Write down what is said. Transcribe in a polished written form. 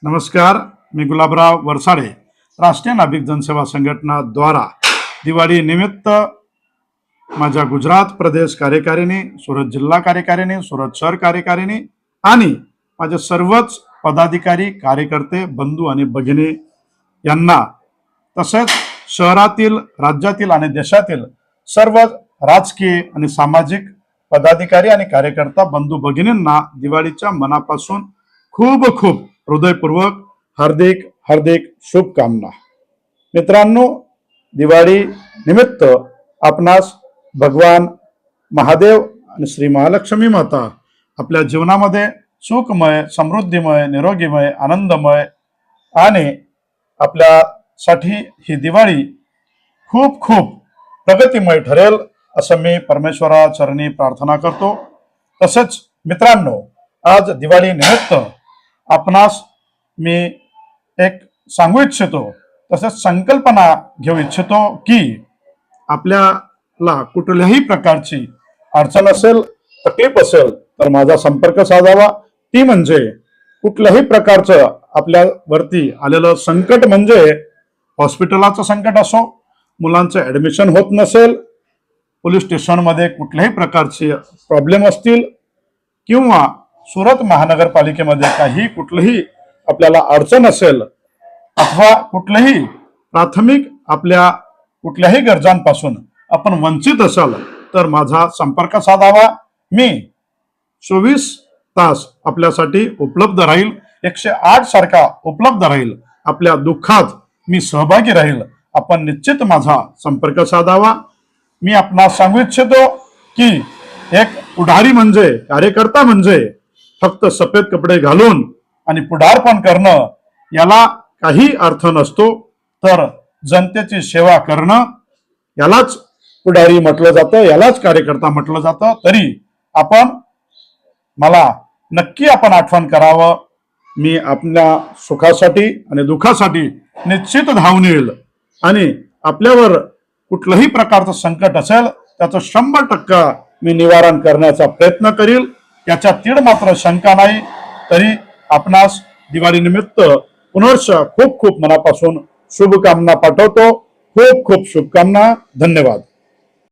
नमस्कार, मी गुलाबराव वरसाडे, राष्ट्रीय नाभिक जनसेवा संघटना द्वारा दिवाळी निमित्त माझ्या गुजरात प्रदेश कार्यकारिणी, सूरत जिल्हा कार्यकारिणी, सूरत शहर कार्यकारिणी आणि माझे सर्वच पदाधिकारी, कार्यकर्ते, बंधू आणि भगिनी यांना, तसेच शहरातील, राज्यातील आणि देशातील सर्व राजकीय आणि सामाजिक पदाधिकारी आणि कार्यकर्ता बंधू भगिनींना दिवाळीच्या मनापासून खूप खूप हृदयपूर्वक हार्दिक हार्दिक शुभकामना। मित्रांनो, दिवाळी निमित्त आपणास भगवान महादेव आणि श्री महालक्ष्मी माता आपल्या जीवनामध्ये सुखमय, समृद्धीमय, निरोगीमय, आनंदमय आणि आपल्यासाठी ही दिवाळी खूप खूप प्रगतिमय ठरेल असं मी परमेश्वराचरणी प्रार्थना करतो। तसेच मित्रांनो, आज दिवाळी निमित्त आपणास मी एक सांगू इच्छितो, तसेच संकल्पना घेऊ इच्छितो की आपल्याला कुठल्याही प्रकारची अडचण असेल, तकलीफ असेल तर माझा संपर्क साधावा। ती म्हणजे कुठल्याही प्रकारचं आपल्यावरती आलेलं संकट, म्हणजे हॉस्पिटलाचं संकट असो, मुलांचं ऍडमिशन होत नसेल, पोलीस स्टेशनमध्ये कुठल्याही प्रकारचे प्रॉब्लेम असतील, किंवा सुरत महानगरपालिकेमध्ये काही कुठलीही आपल्याला अडचण असेल, अथवा कुठल्याही प्राथमिक आपल्या कुठल्याही गरजांपासून आपण वंचित असाल तर माझा संपर्क साधावा। मी 24 तास आपल्यासाठी उपलब्ध राहील, 108 सारखा उपलब्ध राहील। आपल्या दुःखात मी सहभागी राहील, आपण निश्चित माझा संपर्क साधावा। मी आपणास सांगू इच्छितो की एक पुढारी म्हणजे, कार्यकर्ता म्हणजे फक्त सफेद कपडे घालून आणि पुढारपण करणं याला काही अर्थ नसतो, तर जनतेची सेवा करणं यालाच पुढारी म्हटलं जातं, यालाच कार्यकर्ता म्हटलं जातं। तरी मला नक्की आठवण करावं। मी आपल्या सुखासाठी आणि दुःखासाठी निश्चित धावून येईल आणि आपल्यावर कुठलंही प्रकारचं संकट असेल त्याचं 100% मी निवारण करण्याचा प्रयत्न करील, याच्या तीड मात्र शंका नाही। तरी आपणास दिवाळी निमित्त पुनर्श खूप खूप मनापासून शुभकामना पाठवतो। खूप खूप शुभकामना। धन्यवाद।